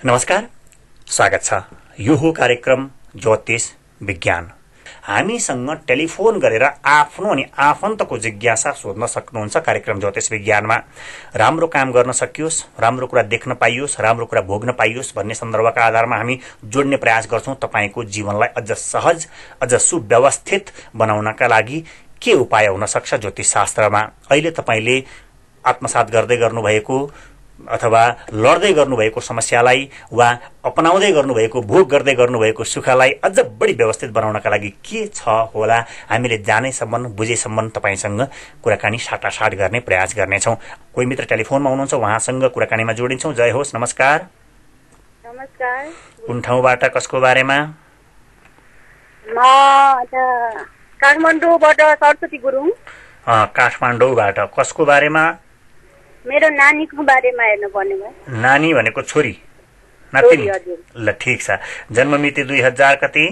नमस्कार, स्वागत छ। यो हो कार्यक्रम ज्योतिष विज्ञान। हामीसँग टेलिफोन गरेर आफ्नो अनि आफन्तको जिज्ञासा सोध्न सक्नुहुन्छ। कार्यक्रम ज्योतिष विज्ञानमा राम्रो काम गर्न सकियोस्, राम्रो कुरा देख्न पाइयोस्, राम्रो कुरा भोग्न पाइयोस् भन्ने सन्दर्भका आधारमा हामी जोड्ने प्रयास गर्छौं। तपाईको जीवनलाई अझ सहज, अझ सुव्यवस्थित बनाउनका लागि के उपाय हुन सक्छ ज्योतिष शास्त्रमा। अहिले तपाईले आत्मसात गर्दै गर्नुभएको अथवा लड्दै गर्नुभएको समस्यालाई वा अपनाउँदै गर्नुभएको भोग गर्दै गर्नुभएको सुखलाई अझ बढी व्यवस्थित बनाउनका लागि के छ होला, हामीले जानेसम्म बुझेसम्म तपाईसँग कुराकानी साटासाट गर्ने प्रयास गर्नेछौँ। कोही मित्र टेलिफोनमा हुनुहुन्छ, उहाँसँग कुराकानीमा जोडिन्छौँ। जय होस्, नमस्कार। नमस्कार। कुन ठाउँबाट, कसको बारेमा? म काठमाडौँबाट सरस्वती गुरुङ। काठमाडौँबाट कसको बारेमा? मेरो नानीको बारेमा हेर्नु पर्ने भयो। नानी भनेको छोरी, नातिनी? ल ठीक छ। जन्म मिति 2000 कति?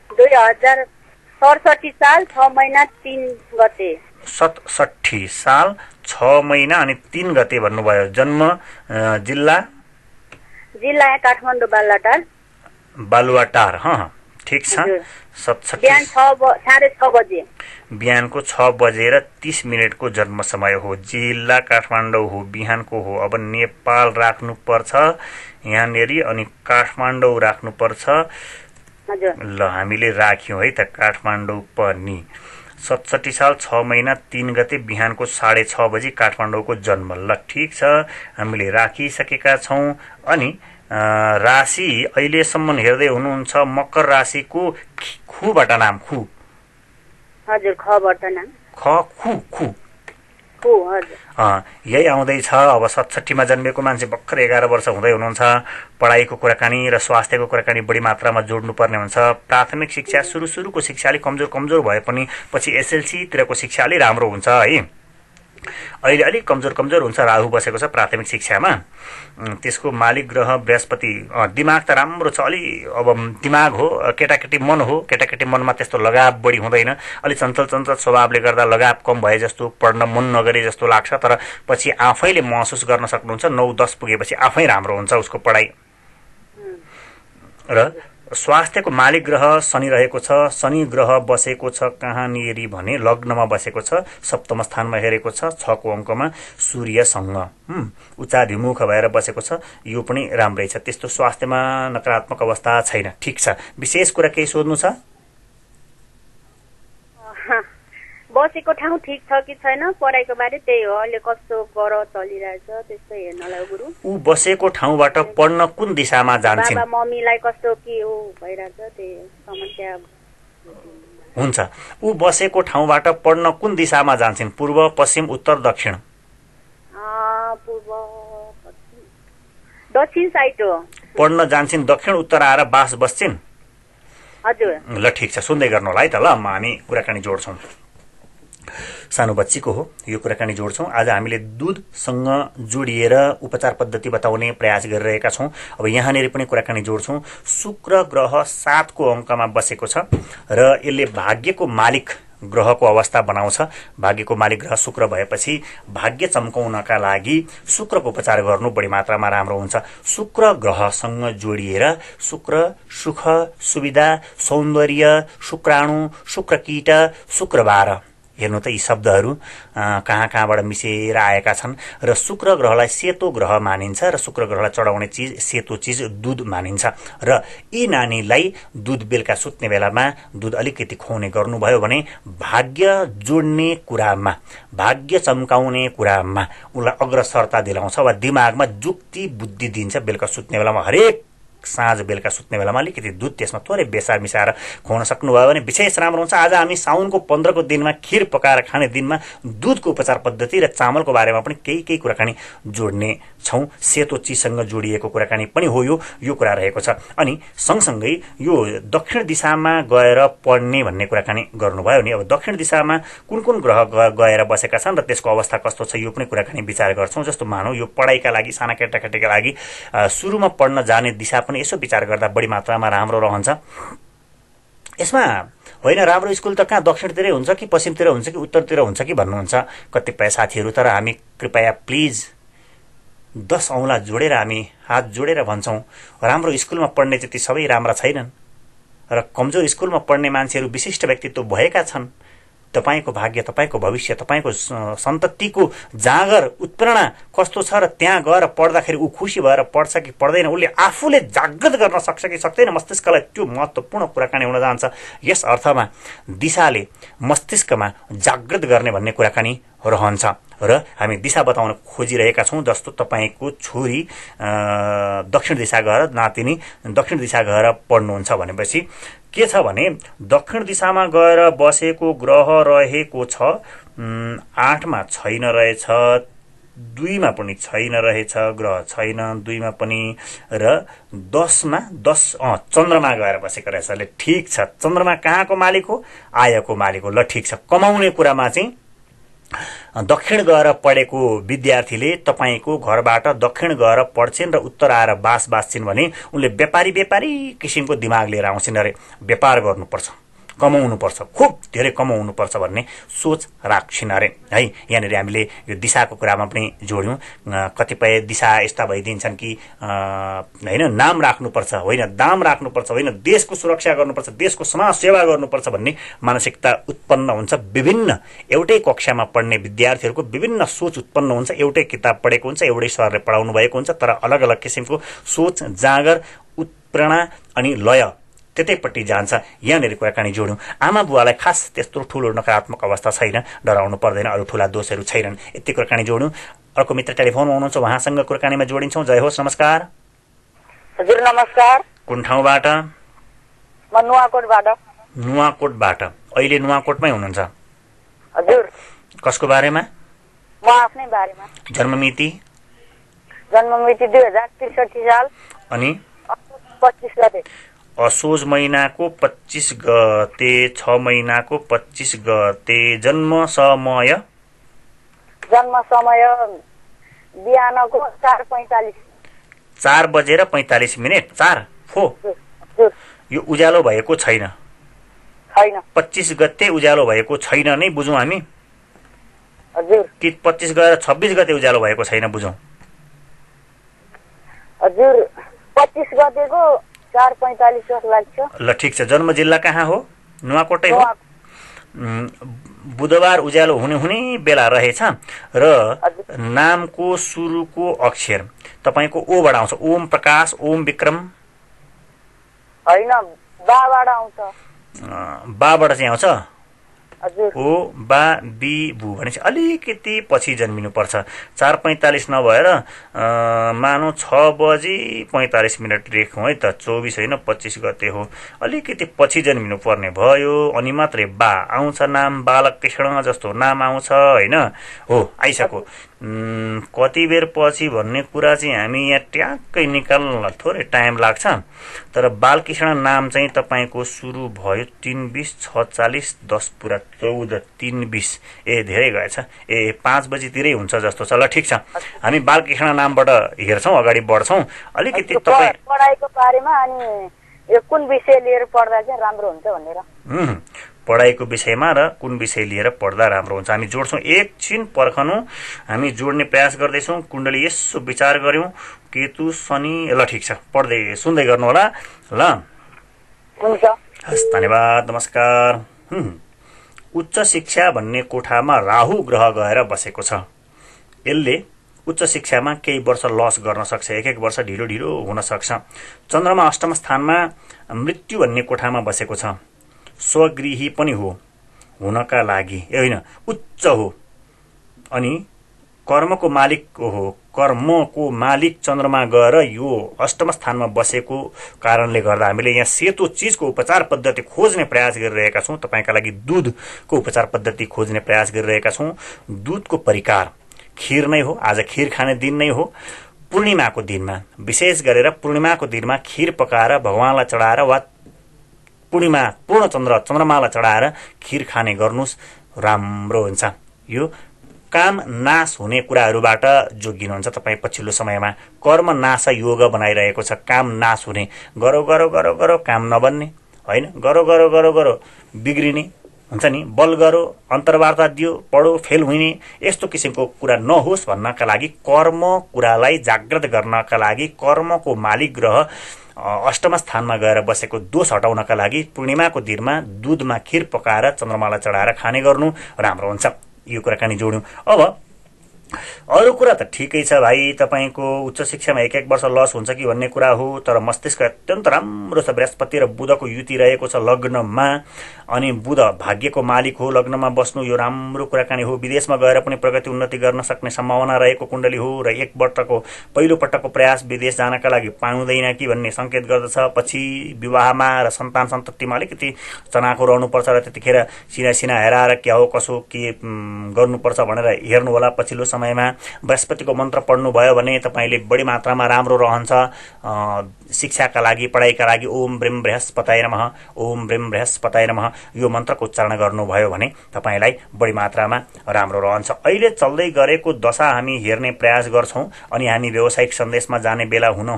2067 साल 6 महिना 3 गते। 67 साल 6 महिना अनि 3 गते भन्नुभयो। जन्म जिल्ला? जिल्ला काठमाडौँ बालुवाटार। बालुवाटार, ठीक छ। 67 बिहान 6:30 बजे। बिहानको 6:30 को जन्म समय हो। जिल्ला काठमाडौँ हो, बिहानको हो। अब नेपाल राख्नु पर्छ यहाँनेरि अनि काठमाडौँ राख्नु पर्छ। ल हामीले राख्यौं है त काठमाडौँ पनि। 67 साल 6 महिना 3 गते बिहानको 6:30 बजे काठमाडौँको जन्म। ल ठीक छ, हामीले राखिसकेका छौं। अनि राशि अहिलेसम्म हेर्दै हुनुहुन्छ मकर राशिको खुबाट नाम। खु हजुर, खबाट नाम। खु हजुर। यही आउँदैछ। अब 67 मा जन्मेको मान्छे भर्खर 11 वर्ष हुँदै हुनुहुन्छ। पढाइको कुराकानी र स्वास्थ्यको कुराकानी बढी मात्रामा जोड्नु पर्ने हुन्छ। प्राथमिक शिक्षा सुरुको शिक्षाले कमजोर भए पनि पछि एसएलसी तिरको शिक्षाले राम्रो हुन्छ है। अहिले अलिक कमजोर हुन्छ। राहु बसेको छ प्राथमिक शिक्षामा। त्यसको मालिक ग्रह बृहस्पति। दिमाग त राम्रो छ, अलि अब दिमाग हो, केटाकेटी मन हो। केटाकेटी मनमा त्यस्तो लगाव बढी हुँदैन। अलि चञ्चल स्वभावले गर्दा लगाव कम भए जस्तो, पढ्न मन नगरे जस्तो लाग्छ। तर पछि आफैले महसुस गर्न सक्नुहुन्छ 9-10 पुगेपछि आफै राम्रो हुन्छ उसको पढाइ। र स्वास्थ्यको मालिक ग्रह शनि रहेको छ। शनि ग्रह बसेको छ कहाँनिर भने लग्नमा बसेको छ, सप्तम स्थानमा हेरेको छ, 6 को अङ्कमा सूर्यसँग उच्चाभिमुख भएर बसेको छ। यो पनि राम्रै छ। त्यस्तो स्वास्थ्यमा नकारात्मक अवस्था छैन। ठीक छ। विशेष कुरा केही सोध्नु छ? बसेको ठाउँ ठीक छ कि छैन, पढाइको बारे त्यही हो। अहिले कस्तो ग्रह चलिरहेछ त्यस्तै हेर्नलाई गुरु। ऊ बसेको ठाउँबाट पढ्न कुन दिशामा जान्छन्? बाबा मम्मीलाई कस्तो के हो भइरहेछ, त्यही समस्या हुन्छ। ऊ बसेको ठाउँबाट पढ्न कुन दिशामा जान्छन्? पूर्व, पश्चिम, उत्तर, दक्षिण? पूर्व दक्षिण साइड हो। पढ्न जान्छन् दक्षिण, उत्तर आएर बास बस्छिन्? हजुर। ल ठीक छ, सुन्दै गर्नु होला है त। ल हामी कुराकानी जोड्छौं। सानो बच्चीको हो, यो कुराकानी जोड्छौं। आज हामीले दूधसँग जोडिएर उपचार पद्धति बताउने प्रयास गरिरहेका छौं। अब यहाँनिर पनि कुराकानी जोड्छौं। शुक्र ग्रह 7 को अङ्कमा बसेको छ र यसले भाग्यको मालिक ग्रहको अवस्था बनाउँछ। भाग्यको मालिक ग्रह शुक्र भएपछि भाग्य चम्काउनका लागि शुक्रको उपचार गर्नु बढी मात्रामा राम्रो हुन्छ। शुक्र ग्रहसँग जोडिएर शुक्र सुख, सुविधा, सौन्दर्य, शुक्राणु, शुक्रकीट, शुक्रबार, हेर्नु त यी शब्दहरू कहाँबाट मिसेर आएका छन्। र शुक्र ग्रहलाई सेतो ग्रह मानिन्छ र शुक्र ग्रहलाई चढाउने चिज, सेतो चिज दूध मानिन्छ। र यी नानीलाई दूध बेलुका सुत्ने बेलामा दूध अलिकति खुवाउने गर्नुभयो भने भाग्य जोड्ने कुरामा, भाग्य चम्काउने कुरामा उसलाई अग्रसरता दिलाउँछ वा दिमागमा जुक्ति बुद्धि दिन्छ। बेलुका सुत्ने बेलामा हरेक साँझ बेलुका सुत्ने बेलामा अलिकति दूध त्यसमा थोरै बेसार मिसाएर खुवाउन सक्नुभयो भने विशेष राम्रो हुन्छ। आज हामी साउनको 15 को दिनमा खीर पकाएर खाने दिनमा दूधको उपचार पद्धति र चामलको बारेमा पनि केही कुराकानी जोड्ने छौं। सेतो चिजसँग जोडिएको कुराकानी पनि हो यो कुरा रहेको छ। अनि सँगसँगै यो दक्षिण दिशामा गएर पढ्ने भन्ने कुराकानी गर्नुभयो नि। अब दक्षिण दिशामा कुन ग्रह गएर बसेका छन् र त्यसको अवस्था कस्तो छ, यो पनि कुराकानी विचार गर्छौं। जस्तो मानौ यो पढाइका लागि, साना केटाकेटीका लागि सुरुमा पढ्न जाने दिशा पनि यसो विचार गर्दा बढी मात्रामा राम्रो रहन्छ। यसमा होइन राम्रो स्कुल त कहाँ दक्षिणतिरै हुन्छ कि पश्चिमतिर हुन्छ कि उत्तरतिर हुन्छ कि भन्नुहुन्छ कतिपय साथीहरू। तर हामी कृपया प्लिज 10 औँला जोडेर हामी हात जोडेर भन्छौँ राम्रो स्कुलमा पढ्ने चाहिँ ती सबै राम्रा छैनन् र कमजोर स्कुलमा पढ्ने मान्छेहरू विशिष्ट व्यक्तित्व भएका छन्। तपाईको भाग्य, तपाईको भविष्य, तपाईको सन्ततिको जाँगर उत्प्रेरणा कस्तो छ र त्यहाँ गएर पढ्दाखेरि ऊ खुसी भएर पढ्छ कि पढ्दैन, उसले आफूले जागृत गर्न सक्छ कि सक्दैन मस्तिष्कलाई, त्यो महत्त्वपूर्ण कुराकानी हुन जान्छ। यस अर्थमा दिशाले मस्तिष्कमा जागृत गर्ने भन्ने कुराकानी रहन्छ र हामी दिशा बताउन खोजिरहेका छौँ। जस्तो तपाईँको छोरी दक्षिण दिशा गएर, नातिनी दक्षिण दिशा गएर पढ्नुहुन्छ भनेपछि के छ भने दक्षिण दिशामा गएर बसेको ग्रह रहेको छ 8 मा छैन रहेछ, 2 मा पनि छैन रहेछ, ग्रह छैन 2 मा पनि, र 10 मा चन्द्रमा गएर बसेको रहेछ। ले ठिक छ, चन्द्रमा कहाँको मालिक हो? आयको मालिक हो। ल ठिक छ, कमाउने कुरामा चाहिँ दक्षिण गएर पढेको विद्यार्थीले तपाईको घरबाट दक्षिण गएर पढ्छिन् र उत्तर आएर बास बाँच्छिन् भने उनले व्यापारी किसिमको दिमाग लिएर आउँछिन् अरे। व्यापार गर्नुपर्छ, कमाउनुपर्छ, खुब धेरै कमाउनुपर्छ भन्ने सोच राख्छिन् अरे है। यहाँनिर हामीले यो दिशाको कुरामा पनि जोड्यौँ। कतिपय दिशा यस्ता भइदिन्छन् कि होइन नाम राख्नुपर्छ, होइन दाम राख्नुपर्छ, होइन देशको सुरक्षा गर्नुपर्छ, देशको समाज सेवा गर्नुपर्छ भन्ने मानसिकता उत्पन्न हुन्छ। विभिन्न एउटै कक्षामा पढ्ने विद्यार्थीहरूको विभिन्न सोच उत्पन्न हुन्छ। एउटै किताब पढेको हुन्छ, एउटै सरले पढाउनु भएको हुन्छ, तर अलग अलग किसिमको सोच, जाँगर, उत्प्रेरणा अनि लय त्यतैपट्टि जान्छ। यहाँनिर कुराकानी जोड्यौँ। आमा बुवालाई खास त्यस्तो ठुलो नकारात्मक अवस्था छैन, डराउनु पर्दैन, अरू ठुला दोषहरू छैनन्, यति कुराकानी जोड्यौँ। अर्को मित्र टेलिफोनमा हुनुहुन्छ, उहाँसँग कुराकानीमा जोडिन्छौँ। जय होस्, नमस्कार। हजुर नमस्कार। कुन ठाउँबाट? म नुवाकोटबाट। नुवाकोटबाट। अहिले नुवाकोटमै हुनुहुन्छ? हजुर। कसको बारेमा? म आफ्नै बारेमा। जन्ममिति? जन्ममिति 2063 साल अनि 25 गते। असोज महिनाको 25 गते, 6 महिनाको 25 गते। जन्म समय? जन्म समय बिहानको 4:45। 4 बजेर 45 मिनट। 4 फो। यो उज्यालो भएको छैन। छैन। 25 गते उज्यालो भएको छैन नै बुझौँ हामी। हजुर। कि 25 गएर 26 गते उज्यालो भएको छैन बुझौँ। हजुर 25 गतेको 4:45 जस्तो लाग्छ। ल ठिक छ। जन्म जिल्ला कहाँ हो? नुवाकोटै हो। बुधबार उज्यालो हुने बेला रहेछ र नामको सुरुको अक्षर तपाईको ओबाट आउँछ। ओम प्रकाश, ओम विक्रम? होइन, बाबाट आउँछ। बाबाट चाहिँ आउँछ? हजुर। ओ बा बी बु भनेपछि अलिकति पछि जन्मिनुपर्छ। 4:45 नभएर मानौ 6 बजी 45 मिनट लेखौँ है त। 24 होइन 25 गते हो, अलिकति पछि जन्मिनु पर्ने भयो। अनि मात्रै बा आउँछ, नाम बालक कृष्ण जस्तो नाम आउँछ होइन। हो आइसक्यो। कति बेर पछि भन्ने कुरा चाहिँ हामी यहाँ ट्याक्कै निकाल्न थोरै टाइम लाग्छ, तर बालकृष्ण नाम चाहिँ तपाईँको सुरु भयो 3:20, 6:40, 10 पुरा 14, 3:20। ए धेरै गएछ। 5 बजीतिरै हुन्छ जस्तो छ। ल ठिक छ, हामी बालकृष्ण नामबाट हेर्छौँ, अगाडि बढ्छौँ। अलिकति तपाईँ पढाइको बारेमा अनि यो कुन विषय लिएर पढ्दा चाहिँ राम्रो हुन्छ भनेर। पढाइको विषयमा र कुन विषय लिएर पढ्दा राम्रो हुन्छ हामी जोड्छौँ। एकछिन पर्खनु, हामी जोड्ने प्रयास गर्दैछौँ। कुण्डली यसो विचार गऱ्यौँ। केतु शनि। ल ठिक छ, पढ्दै सुन्दै गर्नु होला। ल हुन्छ, हस्, धन्यवाद, नमस्कार। उच्च शिक्षा भन्ने कोठामा राहु ग्रह गएर बसेको छ। यसले उच्च शिक्षामा केही वर्ष लस गर्न सक्छ, एक वर्ष ढिलो हुन सक्छ। चन्द्रमा अष्टम स्थानमा मृत्यु भन्ने कोठामा बसेको छ। स्वगृही पनि हो हुनका लागि, होइन उच्च हो अनि कर्मको मालिक हो। कर्मको मालिक चन्द्रमा गएर यो अष्टम स्थानमा बसेको कारणले गर्दा हामीले यहाँ सेतो चिजको उपचार पद्धति खोज्ने प्रयास गरिरहेका छौँ। तपाईँका लागि दुधको उपचार पद्धति खोज्ने प्रयास गरिरहेका छौँ। दुधको परिकार खीर नै हो। आज खीर खाने दिन नै हो। पूर्णिमाको दिनमा, विशेष गरेर पूर्णिमाको दिनमा खीर पकाएर भगवानलाई चढाएर वा पूर्ण चन्द्रमालाई चढाएर खीर खाने गर्नुहोस्, राम्रो हुन्छ। यो काम नाश हुने कुराहरूबाट जोगिनुहुन्छ तपाईँ पछिल्लो समयमा। कर्म नाश योग बनाइरहेको छ। काम नाश हुने, गरो काम नबन्ने होइन, गरो बिग्रिने हुन्छ नि, बल गरो, अन्तर्वार्ता दियो, पढो, फेल हुने यस्तो किसिमको कुरा नहोस् भन्नका लागि, कर्म कुरालाई जागृत गर्नका लागि, कर्मको मालिक ग्रह अष्टम स्थानमा गएर बसेको दोष हटाउनका लागि पूर्णिमाको दिनमा दुधमा खीर पकाएर चन्द्रमालाई चढाएर खाने गर्नु राम्रो हुन्छ। यो कुराकानी जोड्यौँ। अब अरू कुरा त ठिकै छ भाइ, तपाईँको उच्च शिक्षामा 1-1 वर्ष लस हुन्छ कि भन्ने कुरा हो, तर मस्तिष्क अत्यन्त राम्रो छ। बृहस्पति र बुधको युति रहेको छ लग्नमा, अनि बुध भाग्यको मालिक हो, लग्नमा बस्नु यो राम्रो कुराकानी हो। विदेशमा गएर पनि प्रगति उन्नति गर्न सक्ने सम्भावना रहेको कुण्डली हो र 1 वर्षको पहिलो पटकको प्रयास विदेश जानका लागि पाउँदैन कि भन्ने सङ्केत गर्दछ। पछि विवाहमा र सन्तान सन्ततिमा अलिकति चनाखो रहनुपर्छ र त्यतिखेर सिना हेराएर क्या हो कसो के गर्नुपर्छ भनेर हेर्नु होला। पछिल्लो समयमा बृहस्पतिको मन्त्र पढ्नुभयो भने तपाईँले बढी मात्रामा राम्रो रहन्छ। शिक्षाका लागि, पढाइका लागि ओम ब्रह्म बृहस्पताय नमः, ओम ब्रह्म बृहस्पताय नमः यो मन्त्रको उच्चारण गर्नुभयो भने तपाईँलाई बढी मात्रामा राम्रो रहन्छ। अहिले चल्दै गरेको दशा हामी हेर्ने प्रयास गर्छौँ अनि हामी व्यावसायिक सन्देशमा जाने बेला हुन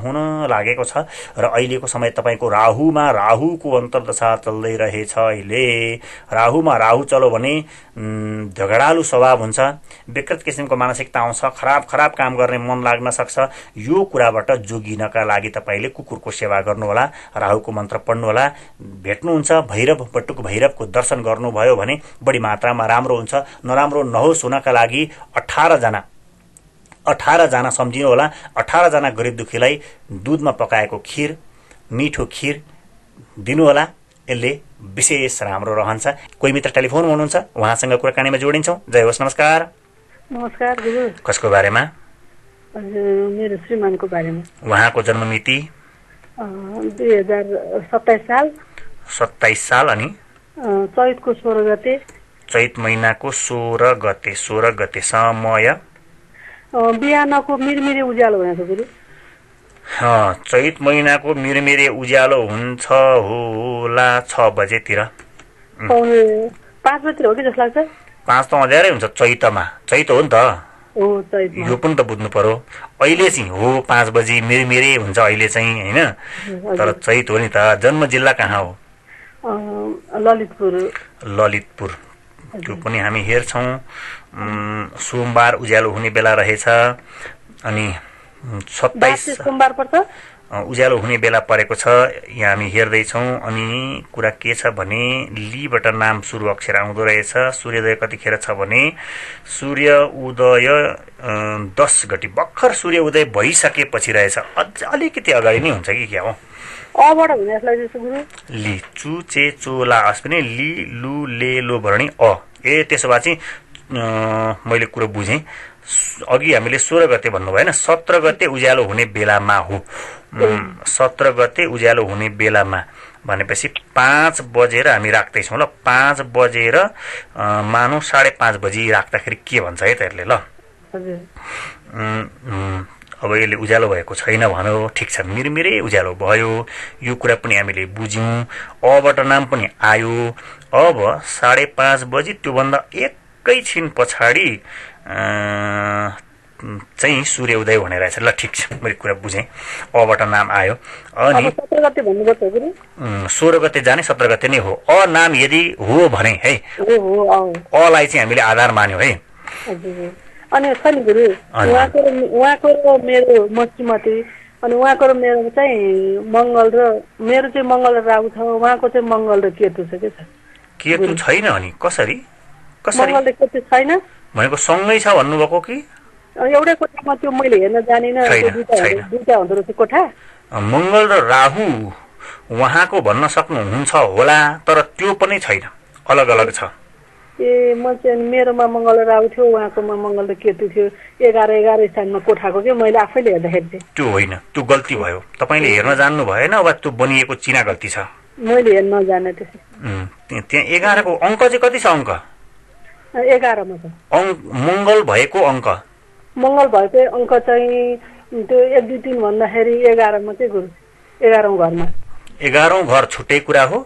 लागेको छ र अहिलेको समय तपाईँको राहुमा राहुको अन्तर्दशा चल्दै रहेछ। अहिले राहुमा राहु चल्यो भने झगडालु स्वभाव हुन्छ, विकृत किसिमको मानसिकता आउँछ, खराब काम गर्ने मन लाग्न सक्छ। यो कुराबाट जोगिनका लागि तपाईँले कुकुरको सेवा गर्नुहोला, राहुको मन्त्र पढ्नुहोला। भेट्नुहुन्छ भैरव बटुक भैरवको दर्शन गर्नुभयो भने बढी मात्रामा राम्रो हुन्छ। नराम्रो नहोस् हुनका लागि 18 जना सम्झिनु होला। 18 जना गरिब दुखीलाई दुधमा पकाएको खीर, मिठो खीर दिनुहोला। यसले विशेष राम्रो रहन्छ। कोही मित्र टेलिफोनमा हुनुहुन्छ, उहाँसँग कुराकानीमा जोडिन्छौँ। जय होस्, नमस्कार। नमस्कार गुरु। कसको बारेमा? मेरो श्रीमानको बारेमा। उहाँको जन्म मिति? 2027 साल। 27 साल अनि चैतको 16 गते। चैत महिनाको 16 गते। 16 गते समय बिहानको मिरमिरे उज्यालो भएको गुरु। चैत महिनाको मिरमिरे उज्यालो हुन्छ होला 6 बजेतिर। 5 बजेतिर हो कि जस्तो लाग्छ। 5 त अँध्यारै हुन्छ चैतमा। चैत हो नि त। यो पनि त बुझ्नु पर्यो। अहिले चाहिँ हो 5 बजी मिरमिरे हुन्छ अहिले चाहिँ, होइन? तर चैत हो नि त। जन्म जिल्ला कहाँ हो? ललितपुर। त्यो पनि हामी हेर्छौँ। सोमबार उज्यालो हुने बेला रहेछ अनि 27 सोमबार पर्छ, उज्यालो हुने बेला परेको छ। यहाँ हामी हेर्दैछौँ अनि कुरा के छ भने लीबाट नाम सुरु अक्षर आउँदो रहेछ। सूर्योदय कतिखेर छ भने सूर्य उदय 10 गते। भर्खर सूर्य उदय भइसकेपछि रहेछ। अझ अलिकति अगाडि नै हुन्छ कि क्या हो? अबाट हुने जस्तो लाग्छ गुरु। ली चु चे चोला अस पनि ली लु ले लो भर्णी अ। त्यसो भए चाहिँ मैले कुरो बुझेँ। अघि हामीले 16 गते भन्नु भएन, 17 गते उज्यालो हुने बेलामा हो। 17 गते उज्यालो हुने बेलामा भनेपछि 5 बजेर हामी राख्दैछौँ ल। 5 बजेर मानौँ 5:30 बजी राख्दाखेरि के भन्छ है त यसले? ल अब यसले उज्यालो भएको छैन भन्यो, ठिक छ, मिरमिरे उज्यालो भयो। यो कुरा पनि हामीले बुझ्यौँ। अबाट नाम पनि आयो। अब 5:30 बजी त्योभन्दा एकैछिन पछाडि चाहिँ सूर्य उदय हुने रहेछ। ल ठिक छ, मैले कुरा बुझेँ। अबाट नाम आयो अनि 17 गते भन्नुपर्छ गुरु। 16 गते जाने 17 गते नै हो। अ नाम यदि हो भने है, अलाई चाहिँ हामीले आधार मान्यौँ है। अनि छ नि गुरु, उहाँको र मेरो म श्रीमती, अनि उहाँको र मेरो चाहिँ मङ्गल र मेरो चाहिँ मङ्गल र राहु छ, उहाँको चाहिँ मङ्गल र केतु छ। के छ? केतु छैन अनि कसरी? मङ्गल र केतु छैन भनेको सँगै छ भन्नुभएको कि? एउटै कोठामा त्यो मैले हेर्न जानिनँ। दुईटा हुँदो रहेछ कोठा। मङ्गल र राहु उहाँको भन्न सक्नुहुन्छ होला, तर त्यो पनि छैन, अलग अलग छ। म चाहिँ मेरोमा मङ्गल र राहु थियो, उहाँकोमा मङ्गल र केतु थियो। 11 स्थानमा कोठाको के मैले आफैले हेर्दाखेरि चाहिँ त्यो होइन, त्यो गल्ती भयो। तपाईँले हेर्न जान्नु भएन वा त्यो बनिएको चिना गल्ती छ? मैले हेर्न जाने त्यसो। त्यहाँ 11 को अङ्क चाहिँ कति छ? अङ्क 11 मा छ। मङ्गल भएको अङ्क? मङ्गल भएको अङ्क चाहिँ त्यो 1 2 3 भन्दाखेरि 11 मा चाहिँ गुरु। 11औं घरमा। 11औं घर छुट्टै कुरा हो,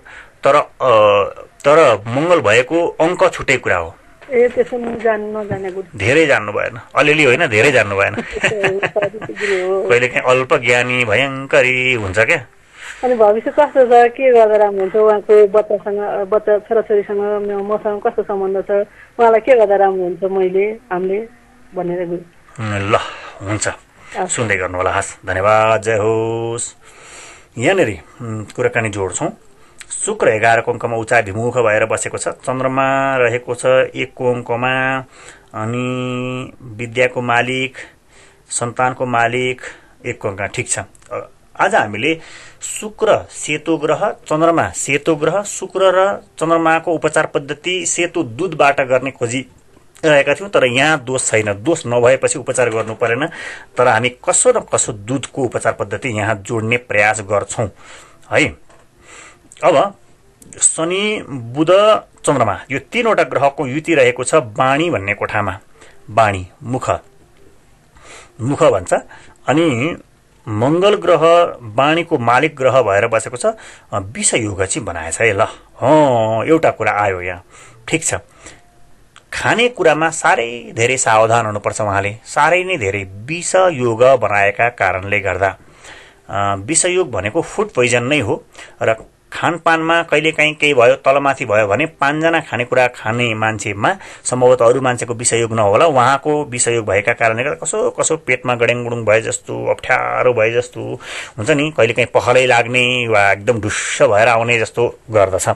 तर मङ्गल भएको अङ्क छुट्टै कुरा हो। त्यसो म नजाने गुरु। धेरै जान्नु भएन, अलिअलि होइन, धेरै जान्नु भएन। कहिलेकाहीँ अल्प ज्ञानी भयङ्करी हुन्छ क्या। अनि भविष्य कस्तो छ, के गर्दा राम्रो हुन्छ, उहाँको बच्चा छोराछोरीसँग मसँग कस्तो सम्बन्ध छ, उहाँलाई के गर्दा राम्रो हुन्छ हामीले भनेर गुरु। ल हुन्छ, सुन्दै गर्नु होला। हस्, धन्यवाद, जय होस्। यहाँनिर कुराकानी जोड्छौँ। शुक्र 11को अङ्कमा उचाभिमुख भएर बसेको छ, चन्द्रमा रहेको छ 1को अङ्कमा, अनि विद्याको मालिक, सन्तानको मालिक 1को अङ्क। ठिक छ, आज हामीले शुक्र सेतो ग्रह, चन्द्रमा सेतो ग्रह, शुक्र र चन्द्रमाको उपचार पद्धति सेतो दुधबाट गर्ने खोजिरहेका थियौँ। तर यहाँ दोष छैन, दोष नभएपछि उपचार गर्नु परेन, तर हामी कसो न कसो दुधको उपचार पद्धति यहाँ जोड्ने प्रयास गर्छौँ है। अब शनि, बुध, चन्द्रमा यो 3वटा ग्रहको युति रहेको छ वाणी भन्ने कोठामा। वाणी मुख भन्छ। अनि मंगल ग्रह वाणीको मालिक ग्रह भएर बसेको छ, विषयोग चाहिँ बनाएछ है। ल एउटा कुरा आयो यहाँ। ठिक छ, खानेकुरामा साह्रै धेरै सावधान हुनुपर्छ उहाँले। साह्रै नै धेरै विषयोग बनाएका कारणले गर्दा, विषयोग भनेको फुड पोइजन नै हो र खानपानमा कहिलेकाहीँ केही भयो, तलमाथि भयो भने 5 जना खानेकुरा खाने मान्छेमा सम्भवतः अरू मान्छेको विषयोग नहोला, उहाँको विषयोग भएका कारणले गर्दा कसो कसो पेटमा गडेङगुडुङ भए जस्तो, अप्ठ्यारो भए जस्तो हुन्छ नि, कहिलेकाहीँ पहलै लाग्ने वा एकदम ढुस्स भएर आउने जस्तो गर्दछ।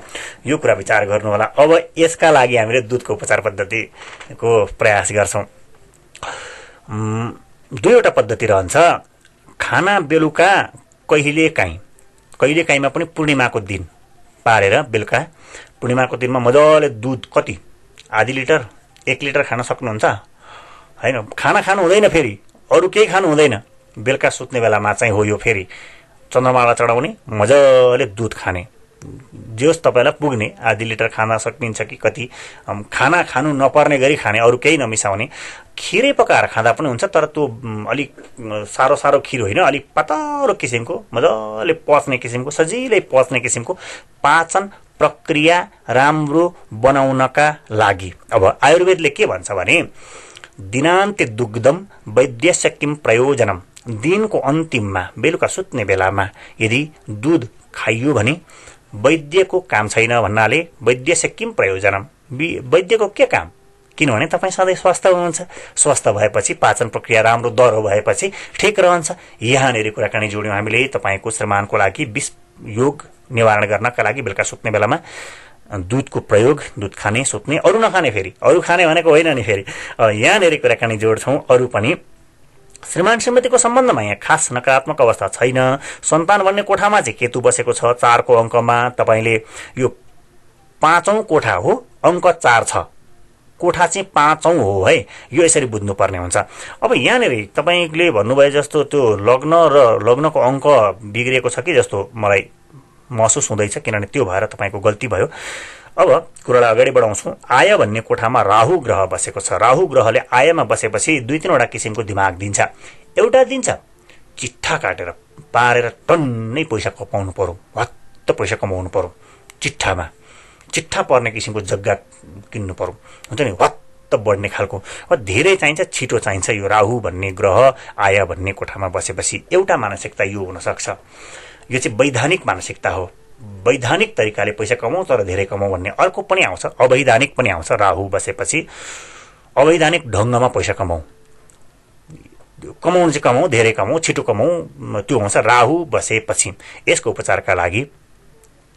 यो कुरा विचार गर्नु होला। अब यसका लागि हामीले दुधको उपचार पद्धतिको प्रयास गर्छौँ। 2वटा पद्धति रहन्छ। खाना बेलुका कहिलेकाहीँमा पनि पूर्णिमाको दिन पारेर बेलुका पूर्णिमाको दिनमा मजाले दुध कति आधी लिटर 1 लिटर खान सक्नुहुन्छ हैन। खाना खानु हुँदैन, फेरि अरू केही खानु हुँदैन। बेलुका सुत्ने बेलामा चाहिँ हो यो। फेरि चन्द्रमाला चढाउने, मजाले दुध खाने, जोस् तपाईँलाई पुग्ने। आधी लिटर खान सकिन्छ कि कति, खाना खानु नपर्ने गरी खाने, अरू केही नमिसाउने। खिरै पकाएर खाँदा पनि हुन्छ, तर त्यो अलिक साह्रो खिर होइन, अलिक पातलो किसिमको, मजाले पच्ने किसिमको, सजिलै पच्ने किसिमको, पाचन प्रक्रिया राम्रो बनाउनका लागि। अब आयुर्वेदले के भन्छ भने, दिनान्ते दुग्धम वैद्यस्य किम प्रयोजनम। दिनको अन्तिममा बेलुका सुत्ने बेलामा यदि दुध खाइयो भने वैद्यको काम छैन भन्नाले वैद्यस्य किम प्रयोजनम, वैद्यको के काम? किनभने तपाईँ सधैँ स्वस्थ हुनुहुन्छ। स्वस्थ भएपछि पाचन प्रक्रिया राम्रो दह्रो भएपछि ठिक रहन्छ। यहाँनिर कुराकानी जोड्यौँ हामीले तपाईँको श्रीमानको लागि विषयोग निवारण गर्नका लागि। बेलुका सुत्ने बेलामा दुधको प्रयोग, दुध खाने, सुत्ने, अरू नखाने। फेरि अरू खाने भनेको होइन नि। फेरि यहाँनिर कुराकानी जोड्छौँ। अरू पनि श्रीमान श्रीमतीको सम्बन्धमा यहाँ खास नकारात्मक अवस्था छैन। सन्तान भन्ने कोठामा चाहिँ केतु बसेको छ 4को अङ्कमा। तपाईँले यो 5औं कोठा हो, अङ्क 4 छ, कोठा चाहिँ 5औं हो है। यो यसरी बुझ्नुपर्ने हुन्छ। अब यहाँनिर तपाईँले भन्नुभयो जस्तो त्यो लग्न र लग्नको अङ्क बिग्रिएको छ कि जस्तो मलाई महसुस हुँदैछ, किनभने त्यो भएर तपाईँको गल्ती भयो। अब कुरालाई अगाडि बढाउँछौँ। आय भन्ने कोठामा राहु ग्रह बसेको छ। राहु ग्रहले आयमा बसेपछि 2-3वटा किसिमको दिमाग दिन्छ। एउटा दिन्छ चिट्ठा काटेर पारेर टन्नै पैसा कमाउनु पर्यो, हत्त पैसा कमाउनु पर्यो। चिट्ठा पर्ने किसिमको जग्गा किन्नु पर्यो, हुन्छ नि, हत्त बढ्ने खालको। धेरै चाहिन्छ, छिटो चाहिन्छ। यो राहु भन्ने ग्रह आय भन्ने कोठामा बसेपछि एउटा मानसिकता यो हुनसक्छ। यो चाहिँ वैधानिक मानसिकता हो। वैधानिक तरिकाले पैसा कमाऊ तर धेरै कमाऊ भन्ने। अर्को पनि आउँछ, अवैधानिक पनि आउँछ। राहु बसेपछि अवैधानिक ढङ्गमा पैसा कमाऊ चाहिँ कमाऊ, धेरै कमाऊ, छिटो कमाऊ, त्यो हुन्छ राहु बसेपछि। यसको उपचारका लागि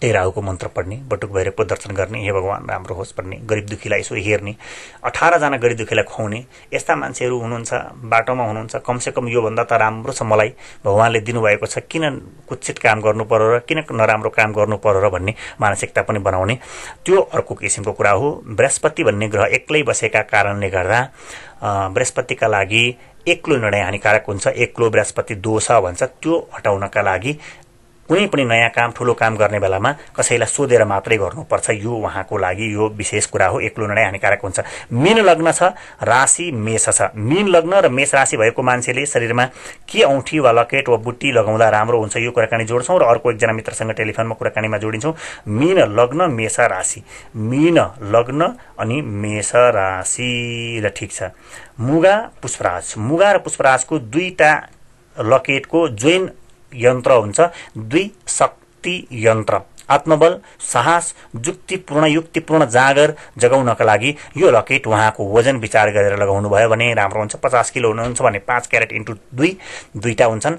त्यही राहुको मन्त्र पढ्ने, बटुक भैरवको दर्शन गर्ने, हे भगवान राम्रो होस् भन्ने, गरिब दुखीलाई यसो हेर्ने, 18 जना गरिब दुखीलाई खुवाउने। यस्ता मान्छेहरू हुनुहुन्छ, बाटोमा हुनुहुन्छ, कमसेकम योभन्दा त राम्रो छ मलाई भगवानले दिनुभएको छ, किन कुत्सित काम गर्नु पर्यो र किन नराम्रो काम गर्नु पर्यो र भन्ने मानसिकता पनि बनाउने। त्यो अर्को किसिमको कुरा हो। बृहस्पति भन्ने ग्रह एक्लै बसेका कारणले गर्दा बृहस्पतिका लागि एक्लो निर्णय हानिकारक हुन्छ। एक्लो बृहस्पति दोष भन्छ। त्यो हटाउनका लागि कुनै पनि नयाँ काम, ठुलो काम गर्ने बेलामा कसैलाई सोधेर मात्रै गर्नुपर्छ। यो उहाँको लागि यो विशेष कुरा हो। एक्लो निर्णय हानिकारक हुन्छ। मीन लग्न छ, राशि मेष छ। मीन लग्न र मेष राशि भएको मान्छेले शरीरमा के औँठी वा लकेट वा बुट्टी लगाउँदा राम्रो हुन्छ, यो कुराकानी जोड्छौँ। र अर्को एकजना मित्रसँग टेलिफोनमा कुराकानीमा जोडिन्छौँ। मीन लग्न मेष राशि, मीन लग्न अनि मेष राशि। र ठिक छ। मुगा पुष्पराज, मुगा र पुष्पराजको 2टा लकेटको जोइन यन्त्र हुन्छ। 2 शक्त शक्ति यन्त्र आत्मबल साहस युक्तिपूर्ण जागर जगाउनका लागि यो लकेट उहाँको वजन विचार गरेर लगाउनु भयो भने राम्रो हुन्छ। 50 किलो हुनुहुन्छ भने 5 क्यारेट इन्टु 2 दुईटा हुन्छन्।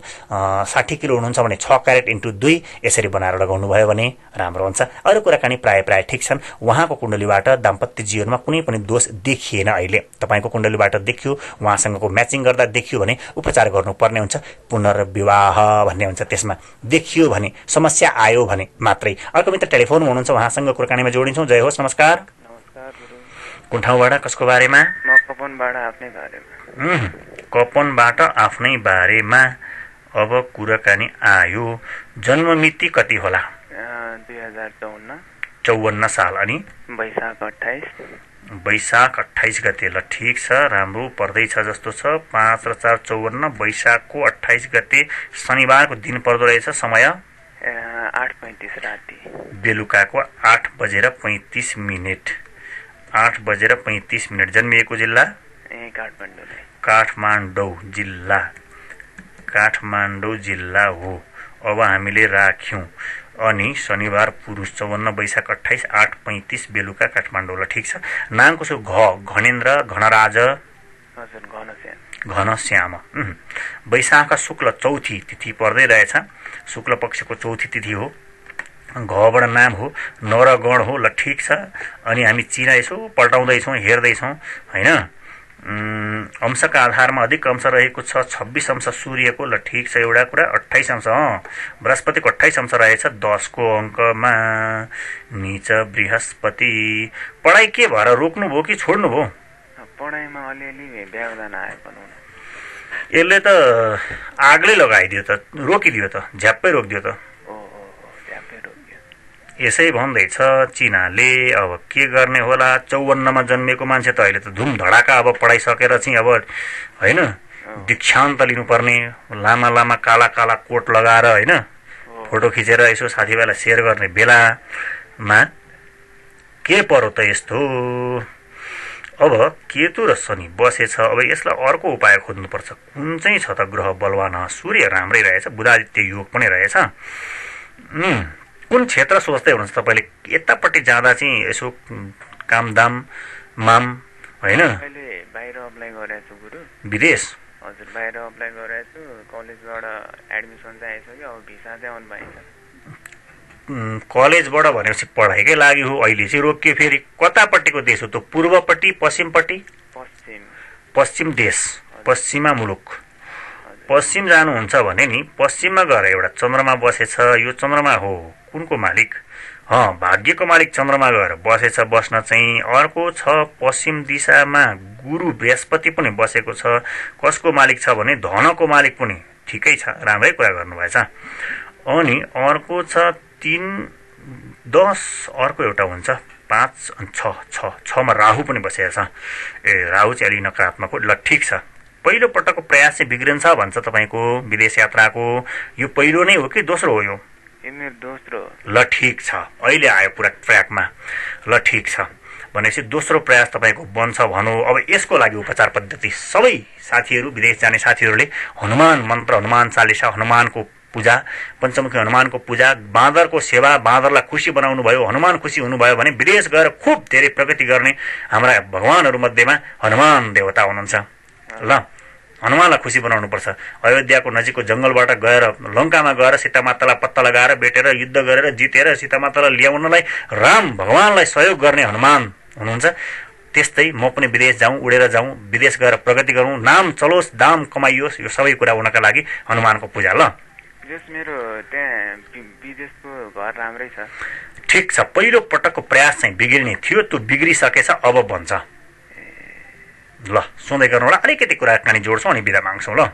60 किलो हुनुहुन्छ भने 6 क्यारेट इन्टु 2 यसरी बनाएर लगाउनु भयो भने राम्रो हुन्छ। अरू कुराकानी प्राय ठिक छन्। उहाँको कुण्डलीबाट दाम्पत्य जीवनमा कुनै पनि दोष देखिएन। अहिले तपाईको कुण्डलीबाट देखियो, उहाँसँगको म्याचिङ गर्दा देखियो भने उपचार गर्नुपर्ने हुन्छ। पुनर्विवाह भन्ने हुन्छ त्यसमा। देखियो भने समस्या आयो भने मात्रै। अर्को मित्र टेलिफोनमा हुनुहुन्छ, उहाँसँग कुराकानीमा जोडिन्छौँ। जय होस्। नमस्कार। नमस्कार गुरु। कुन ठाउँबाट, कसको बारेमा? म कपनबाट आफ्नै बारेमा। कपनबाट आफ्नै बारेमा अब कुराकानी आयो। जन्म मिति कति होला? 2054 साल। अनि वैशाख 28 गते। ल ठिक छ, राम्रो पर्दैछ जस्तो छ। 5 र 4 54, वैशाखको 28 गते शनिबारको दिन पर्दो रहेछ। समय 8:35 राति, बेलुकाको 8:35। 8:35। जन्मिएको जिल्ला काठमाडौँ जिल्ला हो। अब हामीले राख्यौं। अनि शनिबार पुरुष 54, वैशाख 28, 8:35 बेलुका काठमाडौँ। ल ठिक छ। नाम कसो? घनेन्द्र, घनराज, घनश्याम। वैशाख शुक्ल चौथी तिथि पर्दै रहेछ। शुक्ल पक्षको चौथी तिथि हो। घबाट नाम हो, नरगण हो। ल ठिक छ। अनि हामी चिना यसो पल्टाउँदैछौँ, हेर्दैछौँ होइन। अंशका आधारमा अधिक अंश रहेको छ। 26 अंश सूर्यको। ल ठिक छ। एउटा कुरा 28 अंश बृहस्पतिको 28 अंश रहेछ 10 को अङ्कमा। नीच बृहस्पति। पढाइ के भएर रोक्नुभयो कि छोड्नुभयो? पढाइमा अलिअलि व्यवधान आयो भनौँ न। यसले त आगले लगाइदियो त, रोकिदियो त, झ्याप्पै रोकिदियो त। यसै भन्दैछ चिनाले। अब के गर्ने होला? 54मा जन्मेको मान्छे त अहिले त धुमधडाका अब पढाइसकेर चाहिँ अब होइन दीक्षान्त लिनुपर्ने। लामा काला कोट लगाएर होइन फोटो खिचेर यसो साथीभाइलाई सेयर गर्ने बेलामा के पर्यो त यस्तो? अब केतु र शनि बसेछ। अब यसलाई अर्को उपाय खोज्नुपर्छ। कुन चाहिँ छ त ग्रह बलवान? सूर्य राम्रै रहेछ, बुधादित्य योग पनि रहेछ। कुन क्षेत्र सोच्दै हुनुहुन्छ तपाईँले? यतापट्टि जाँदा चाहिँ यसो कामदाम माम होइन? बाहिर अप्लाई गरेको छु गुरु। विदेश? हजुर, बाहिर अप्लाई गरेको छु। कलेजबाट एडमिसन चाहिँ आइसक्यो। अब भिसा चाहिँ आउनु पाइन्छ। कलेजबाट भनेपछि पढाइकै लागि हो। अहिले चाहिँ रोकियो फेरि। कतापट्टिको देश हो त? पूर्वपट्टि, पश्चिमपट्टि? पश्चिम देश, पश्चिमा मुलुक। पश्चिम जानुहुन्छ भने नि पश्चिममा गएर एउटा चन्द्रमा बसेछ। यो चन्द्रमा हो कुनको मालिक? भाग्यको मालिक चन्द्रमा गएर बसेछ। बस्न चाहिँ अर्को छ पश्चिम दिशामा गुरु बृहस्पति पनि बसेको छ। कसको मालिक छ भने धनको मालिक पनि। ठिकै छ, राम्रै कुरा गर्नुभएछ। अनि अर्को छ 3, 10। अर्को एउटा हुन्छ 5, 6 मा राहु पनि बसेको छ। राहु चाहिँ अलि नकारात्मक हो। ल ठिक छ। पहिलो पटकको प्रयास चाहिँ बिग्रिन्छ भन्छ तपाईँको विदेश यात्राको। यो पहिलो नै हो कि दोस्रो हो? यो दोस्रो। ल ठिक छ। अहिले आयो पुरा ट्र्याकमा। ल ठिक छ भनेपछि दोस्रो प्रयास तपाईँको बन्छ भनौँ। अब यसको लागि उपचार पद्धति सबै साथीहरू, विदेश जाने साथीहरूले हनुमान मन्त्र, हनुमान चालिसा, हनुमानको पूजा, पञ्चमुखी हनुमानको पूजा, बाँदरको सेवा, बाँदरलाई खुसी बनाउनु भयो, हनुमान खुसी हुनुभयो भने विदेश गएर खुब धेरै प्रगति गर्ने हाम्रा भगवानहरू मध्येमा हनुमान देवता हुनुहुन्छ। ल हनुमानलाई खुसी बनाउनुपर्छ। अयोध्याको नजिकको जङ्गलबाट गएर लङ्कामा गएर सीतामातालाई पत्ता लगाएर बेटेर युद्ध गरेर जितेर सीतामातालाई ल्याउनलाई राम भगवानलाई सहयोग गर्ने हनुमान हुनुहुन्छ। त्यस्तै म पनि विदेश जाउँ, उडेर जाउँ, विदेश गएर प्रगति गरौँ, नाम चलोस्, दाम कमाइयोस्, यो सबै कुरा हुनका लागि हनुमानको पूजा। ल मेरो त्यहाँ विदेशको घर राम्रै छ। ठिक छ। पहिलो पटकको प्रयास चाहिँ बिग्रिने थियो, त्यो बिग्रिसकेछ, अब बन्छ। ल सुन्दै गर्नु होला। अलिकति कुराकानी जोड्छौँ अनि बिदा माग्छौँ। ल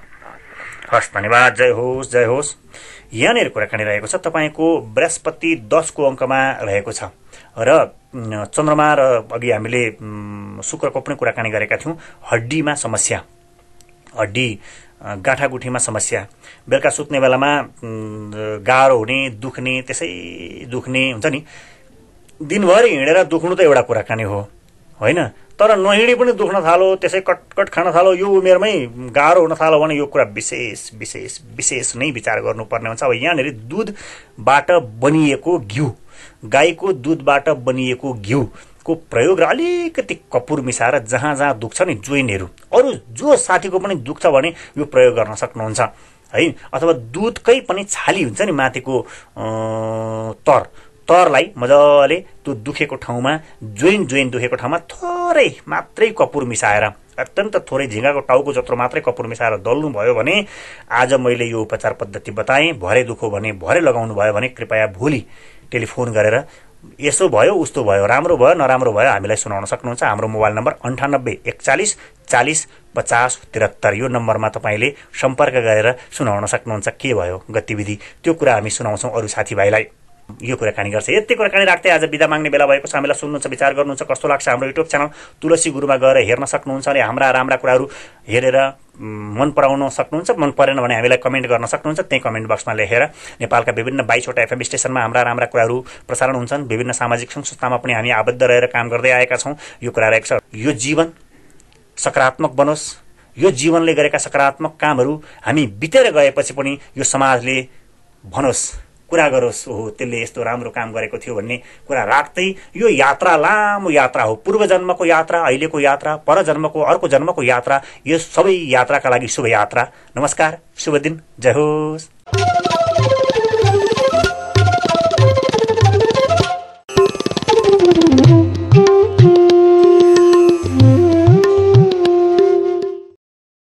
हस्, धन्यवाद। जय होस्, जय होस्। यहाँनिर कुराकानी रहेको छ। तपाईँको बृहस्पति 10 को अङ्कमा रहेको छ र चन्द्रमा र अघि हामीले शुक्रको पनि कुराकानी गरेका थियौँ। हड्डीमा समस्या, हड्डी गाँठागुठीमा समस्या, बेलुका सुत्ने बेलामा गाह्रो हुने, दुख्ने, त्यसै दुख्ने हुन्छ नि। दिनभरि हिँडेर दुख्नु त एउटा कुराकानी हो होइन? तर नहिँडी पनि दुख्न थालो, त्यसै कटकट खान थालो, यो उमेरमै गाह्रो हुन थालो भने यो कुरा विशेष नै विचार गर्नुपर्ने हुन्छ। अब यहाँनिर दुधबाट बनिएको घिउ, गाईको दुधबाट बनिएको घिउको प्रयोग र अलिकति कपुर मिसाएर जहाँ जहाँ दुख्छ नि जोइनहरू, अरू जो साथीको पनि दुख्छ भने यो प्रयोग गर्न सक्नुहुन्छ है। अथवा दुधकै पनि छाली हुन्छ नि माथिको तरलाई मजाले त्यो दुखेको ठाउँमा जोइन दुखेको ठाउँमा थोरै मात्रै कपुर मिसाएर, अत्यन्त थोरै झिँगाको टाउको जत्रो मात्रै कपुर मिसाएर दल्नुभयो भने आज मैले यो उपचार पद्धति बताएँ, भरे दुखो भने भरे लगाउनु भयो भने कृपया भोलि टेलिफोन गरेर यसो भयो उस्तो भयो, राम्रो भयो नराम्रो भयो हामीलाई सुनाउन सक्नुहुन्छ। हाम्रो मोबाइल नम्बर 98 41 40 50 73, यो नम्बरमा तपाईँले सम्पर्क गरेर सुनाउन सक्नुहुन्छ के भयो गतिविधि, त्यो कुरा हामी सुनाउँछौँ अरू साथीभाइलाई। यो कुराकानी गर्छ। यति कुराकानी राख्दै आज बिदा माग्ने बेला भएको छ। हामीलाई सुन्नुहुन्छ, विचार गर्नुहुन्छ, कस्तो लाग्छ हाम्रो युट्युब च्यानल तुलसी गुरुमा गएर हेर्न सक्नुहुन्छ अनि हाम्रा राम्रा कुराहरू हेरेर मन पराउन सक्नुहुन्छ। मन परेन भने हामीलाई कमेन्ट गर्न सक्नुहुन्छ, त्यही कमेन्ट बक्समा लेखेर। नेपालका विभिन्न 22 वटा एफएम स्टेसनमा हाम्रा राम्रा कुराहरू प्रसारण हुन्छन्। विभिन्न सामाजिक संस्थामा पनि हामी आबद्ध रहेर काम गर्दै आएका छौँ। यो कुरा रहेको छ, यो जीवन सकारात्मक बनोस्, यो जीवनले गरेका सकारात्मक कामहरू हामी बितेर गएपछि पनि यो समाजले भनोस्, कुरा गरोस्, ओहो त्यसले यस्तो राम्रो काम गरेको थियो भन्ने कुरा राख्दै यो यात्रा लामो यात्रा हो। पूर्व जन्मको यात्रा, अहिलेको यात्रा, पर जन्मको अर्को जन्मको यात्रा, यो सबै यात्राका लागि शुभ यात्रा। नमस्कार, शुभ दिन, जय होस्।